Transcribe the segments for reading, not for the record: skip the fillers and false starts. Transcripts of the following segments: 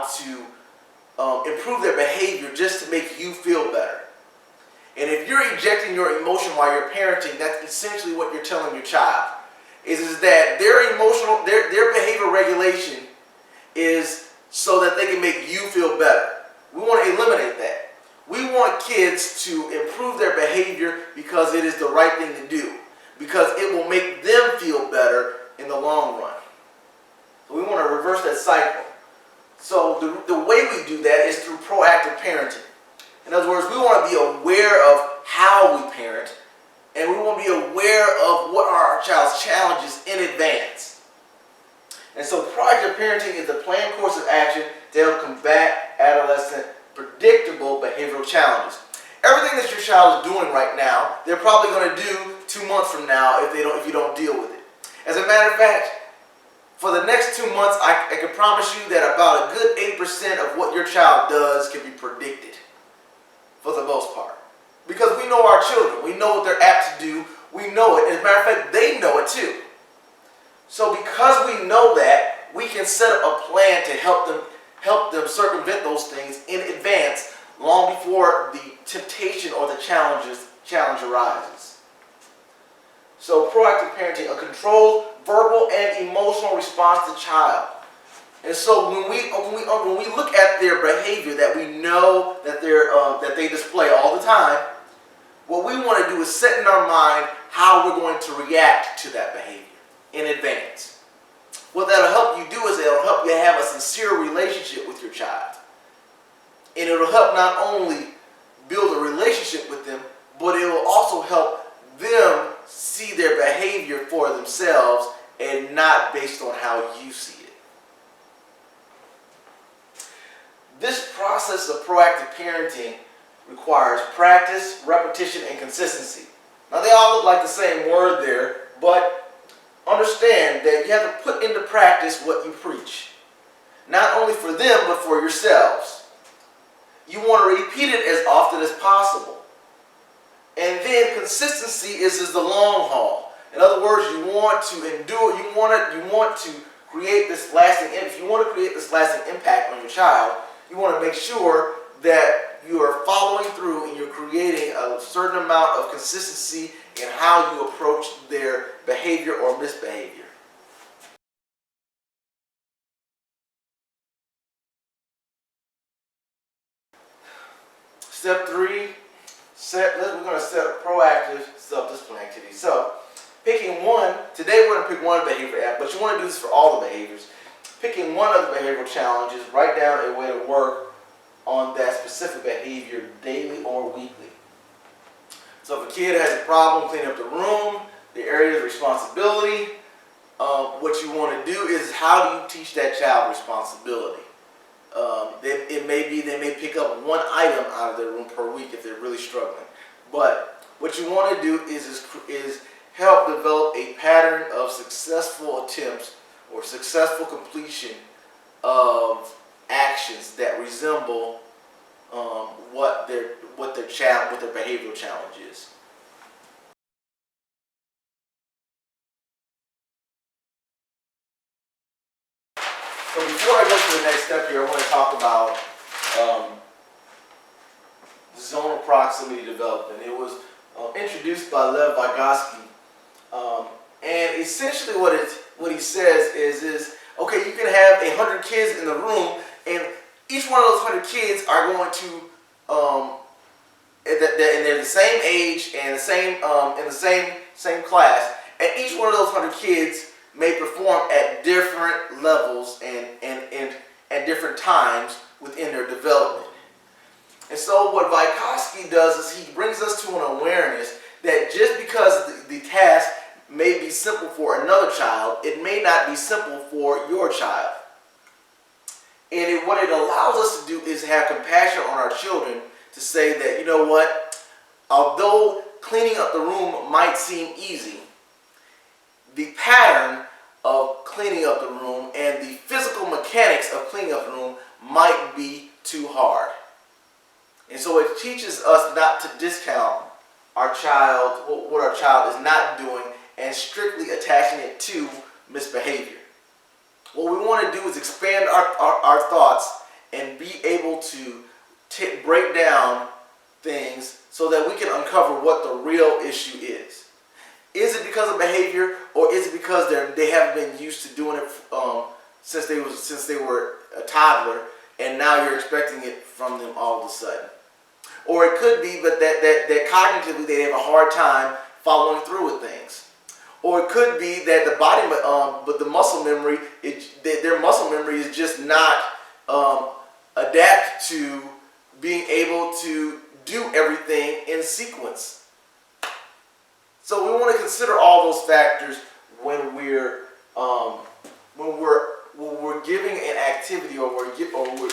child to improve their behavior just to make you feel better. And if you're ejecting your emotion while you're parenting, that's essentially what you're telling your child. Is that their behavior regulation is so that they can make you feel better. We want to eliminate that. We want kids to improve their behavior because it is the right thing to do, because it will make them feel better in the long run. So we want to reverse that cycle. So the way we do that is through proactive parenting. In other words, we want to be aware of how we parent, and we want to be aware of what are our child's challenges in advance. And so proactive parenting is a planned course of action to help combat adolescent predictable behavioral challenges. Everything that your child is doing right now, they're probably going to do 2 months from now if you don't deal with it. As a matter of fact, for the next 2 months, I can promise you that about a good 80% of what your child does can be predicted, for the most part. Because we know our children. We know what they're apt to do. We know it. As a matter of fact, they know it too. So because we know that, we can set up a plan to help them circumvent those things in advance, long before the temptation or the challenge arises. So proactive parenting, a controlled verbal and emotional response to child. And so when we look at their behavior that we know that they display all the time, what we want to do is set in our mind how we're going to react to that behavior in advance. What that'll help you do is it'll help you have a sincere relationship with your child. And it'll help not only build a relationship with them, but it will also help them see their behavior for themselves and not based on how you see it. This process of proactive parenting requires practice, repetition, and consistency. Now they all look like the same word there, but understand that you have to put into practice what you preach. Not only for them, but for yourselves. You want to repeat it as often as possible. And then consistency is the long haul. In other words, you want to endure, you want to create this lasting, if you want to create this lasting impact on your child, you want to make sure that you are following through and you're creating a certain amount of consistency in how you approach their behavior or misbehavior. Step 3, we're going to set a proactive self-discipline activity. So, picking one, today we're going to pick one behavior app, but you want to do this for all the behaviors. Picking one of the behavioral challenges, write down a way to work on that specific behavior daily or weekly. So if a kid has a problem cleaning up the room, the area of responsibility, what you want to do is how do you teach that child responsibility? It may be they may pick up one item out of their room per week if they're really struggling. But what you want to do is help develop a pattern of successful attempts or successful completion of actions that resemble what their behavioral challenge is. So before I go to the next step here, I want to talk about zonal proximity development. It was introduced by Lev Vygotsky, and essentially what he says is okay, you can have 100 kids in the room, and each one of those 100 kids are going to and they're the same age and in the same class, and each one of those 100 kids may perform at different levels and at different times within their development. And so what Vygotsky does is he brings us to an awareness that just because the task may be simple for another child, it may not be simple for your child. And what it allows us to do is have compassion on our children to say that, you know what, although cleaning up the room might seem easy, the pattern of cleaning up the room and the physical mechanics of cleaning up the room might be too hard. And so it teaches us not to discount our child, what our child is not doing, and strictly attaching it to misbehavior. What we want to do is expand our thoughts and be able to break down things so that we can uncover what the real issue is. Is it because of behavior, or is it because they haven't been used to doing it since they were a toddler, and now you're expecting it from them all of a sudden? Or it could be that cognitively they have a hard time following through with things. Or it could be that the body, but the muscle memory, their muscle memory is just not adapt to being able to do everything in sequence. So we want to consider all those factors when we're giving an activity, or when we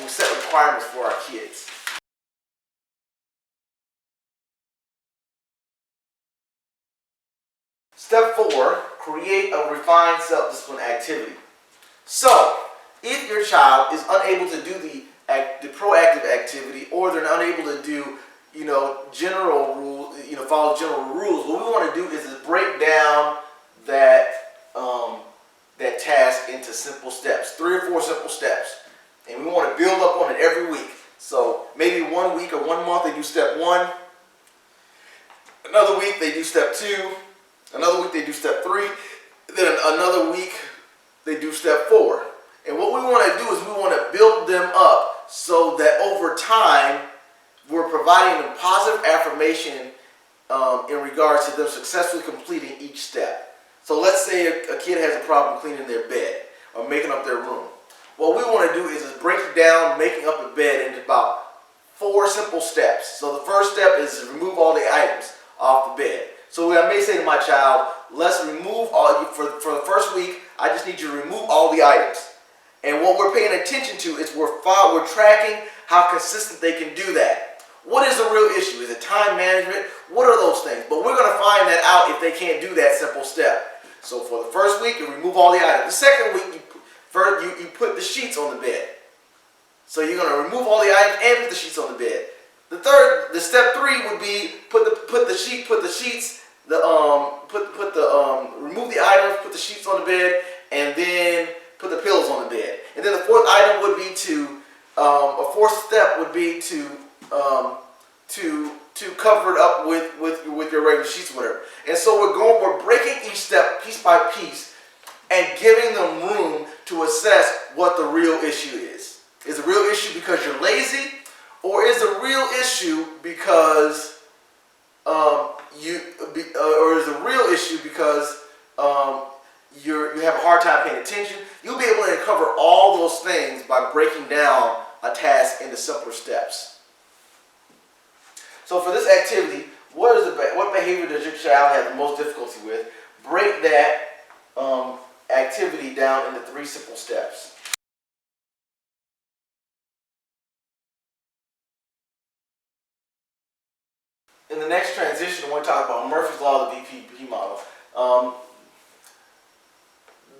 set requirements for our kids. Step 4, create a refined self-discipline activity. So, if your child is unable to do the proactive activity, or they're unable to do, general rules, follow general rules, what we want to do is break down that task into simple steps, 3 or 4 simple steps, and we want to build up on it every week. So maybe 1 week or 1 month they do step 1, another week they do step 2, another week they do step 3, then another week they do step 4. And what we want to do is we want to build them up so that over time we're providing them positive affirmation in regards to them successfully completing each step. So let's say a kid has a problem cleaning their bed or making up their room. What we want to do is break down making up a bed into about 4 simple steps. So the first step is to remove all the items off the bed. So I may say to my child, let's remove all, for the first week, I just need you to remove all the items. And what we're paying attention to is we're tracking how consistent they can do that. What is the real issue? Is it time management? What are those things? But we're going to find that out if they can't do that simple step. So for the first week, you remove all the items. The second week, you put the sheets on the bed. So you're going to remove all the items and put the sheets on the bed. The step 3 would be remove the items, put the sheets on the bed, and then put the pillows on the bed. And then the fourth item would be a fourth step would be to cover it up with your regular sheets, whatever. And so we're breaking each step piece by piece and giving them room to assess what the real issue is. Is the real issue because you're lazy, or is the real issue because you have a hard time paying attention? You'll be able to cover all those things by breaking down a task into simpler steps. So for this activity, what behavior does your child have the most difficulty with? Break that activity down into 3 simple steps. In the next transition, I want to talk about Murphy's Law, the VPP model.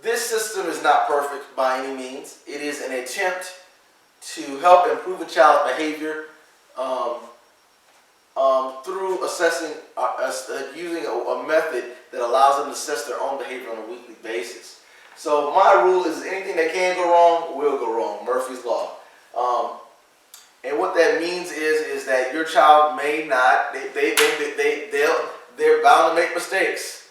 This system is not perfect by any means. It is an attempt to help improve a child's behavior through assessing, using a method that allows them to assess their own behavior on a weekly basis. So my rule is anything that can go wrong will go wrong. Murphy's Law. And what that means is that your child may not, they're bound to make mistakes.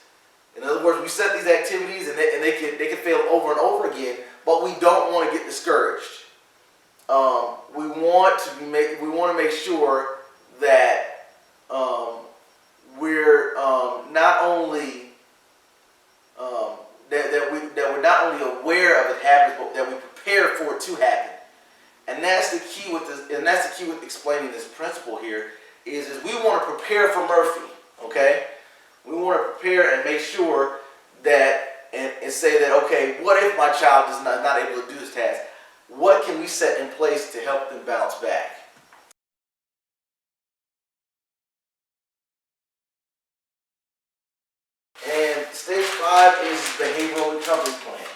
In other words, we set these activities and they can fail over and over again, but we don't want to get discouraged. We want to make sure that we're not only that we're not only aware of it happens, but that we prepare for it to happen. And that's the key with this, and that's the key with explaining this principle here, is we want to prepare for Murphy, okay? We want to prepare and make sure that, and say that, okay, what if my child is not able to do this task? What can we set in place to help them bounce back? And stage 5 is behavioral recovery plan.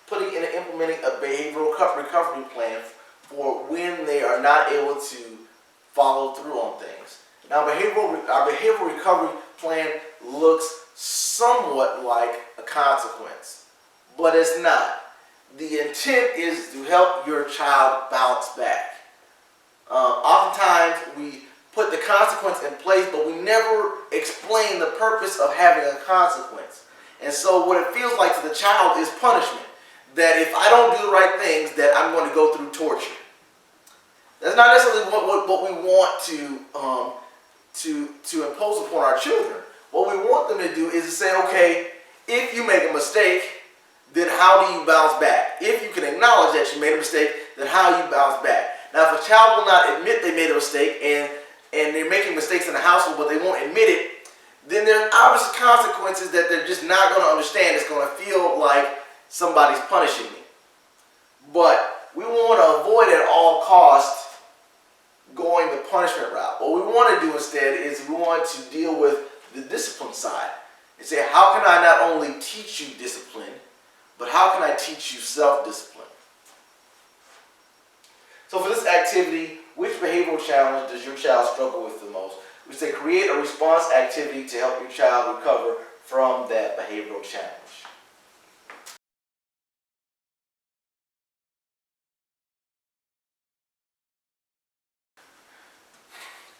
Putting in and implementing a behavioral recovery plan for when they are not able to follow through on things. Now, our behavioral recovery plan looks somewhat like a consequence, but it's not. the intent is to help your child bounce back. Oftentimes we put the consequence in place, but we never explain the purpose of having a consequence. And so what it feels like to the child is punishment. That if I don't do the right things, that I'm going to go through torture. That's not necessarily what we want to impose upon our children. What we want them to do is to say, okay, if you make a mistake, then how do you bounce back? If you can acknowledge that you made a mistake, then how do you bounce back? Now, if a child will not admit they made a mistake and they're making mistakes in the household, but they won't admit it, then there's obvious consequences that they're just not going to understand. It's going to feel like somebody's punishing me. But we want to avoid at all costs going the punishment route. What we want to do instead is we want to deal with the discipline side and say, how can I not only teach you discipline, but how can I teach you self-discipline? So for this activity, which behavioral challenge does your child struggle with the most? We say create a response activity to help your child recover from that behavioral challenge.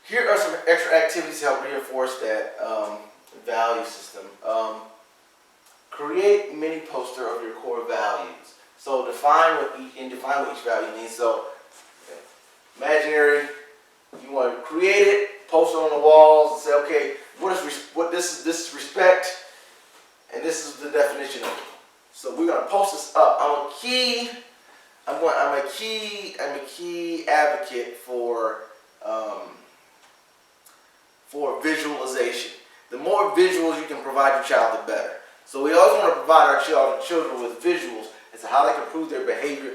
Here are some extra activities to help reinforce that value system. Create a mini poster of your core values. So define what each value means. So imaginary, you want to create it, post it on the walls, and say, okay, this is respect, and this is the definition of it. So we're gonna post this up. I'm a key advocate for visualization. The more visuals you can provide your child, the better. So we always want to provide our children with visuals as to how they can improve their behavior.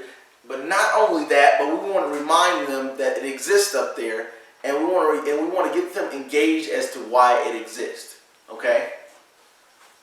But not only that, but we want to remind them that it exists up there, and we want to get them engaged as to why it exists. Okay?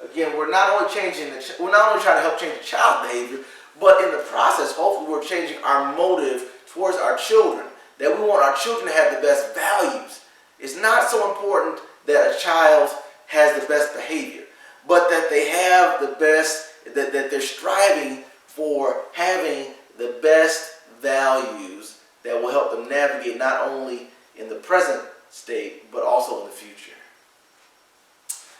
Again, we're not only trying to help change the child's behavior, but in the process, hopefully, we're changing our motive towards our children. That we want our children to have the best values. It's not so important that a child has the best behavior, but that they have the best, that they're striving for having the best values that will help them navigate not only in the present state, but also in the future.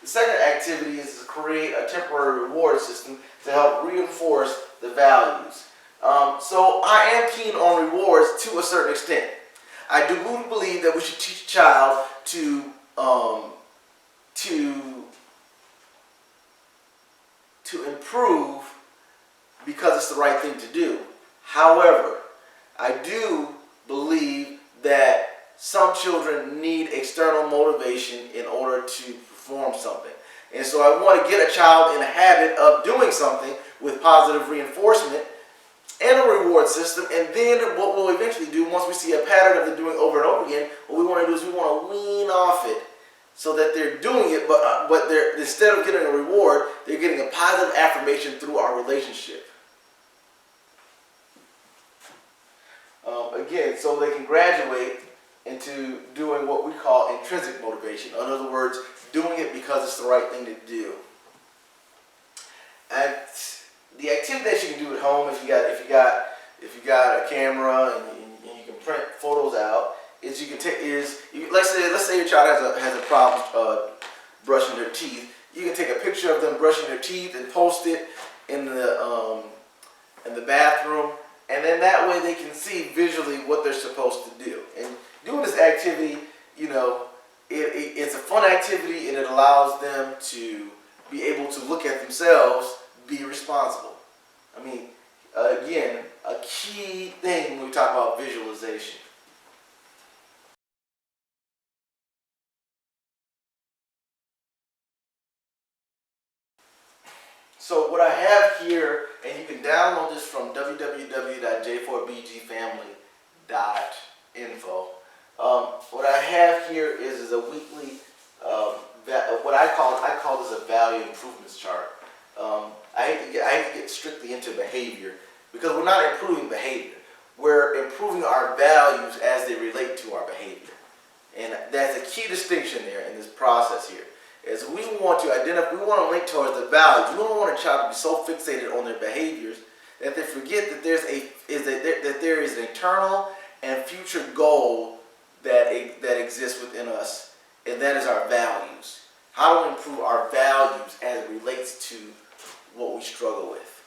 The second activity is to create a temporary reward system to help reinforce the values. So I am keen on rewards to a certain extent. I do believe that we should teach a child to improve because it's the right thing to do. However, I do believe that some children need external motivation in order to perform something. And so I want to get a child in a habit of doing something with positive reinforcement and a reward system, and then what we'll eventually do, once we see a pattern of them doing over and over again, what we want to do is we want to wean off it so that they're doing it, but they're, instead of getting a reward, they're getting a positive affirmation through our relationship. Again, so they can graduate into doing what we call intrinsic motivation. In other words, doing it because it's the right thing to do. And the activity that you can do at home, if you got a camera and you can print photos out, is you can take let's say your child has a problem brushing their teeth. You can take a picture of them brushing their teeth and post it in the bathroom, and then that way they can see visually what they're supposed to do. And doing this activity, it's a fun activity, and it allows them to be able to look at themselves, be responsible. I mean, again, a key thing when we talk about visualization. So what I have here, and you can download this from www.J4BGfamily.info. What I have here is a weekly, what I call this a value improvements chart. I hate to get strictly into behavior because we're not improving behavior. We're improving our values as they relate to our behavior. And that's a key distinction there in this process here. Is we want to link towards the values. We don't want a child to be so fixated on their behaviors that they forget that that there is an eternal and future goal that exists within us, and that is our values. How do we improve our values as it relates to what we struggle with?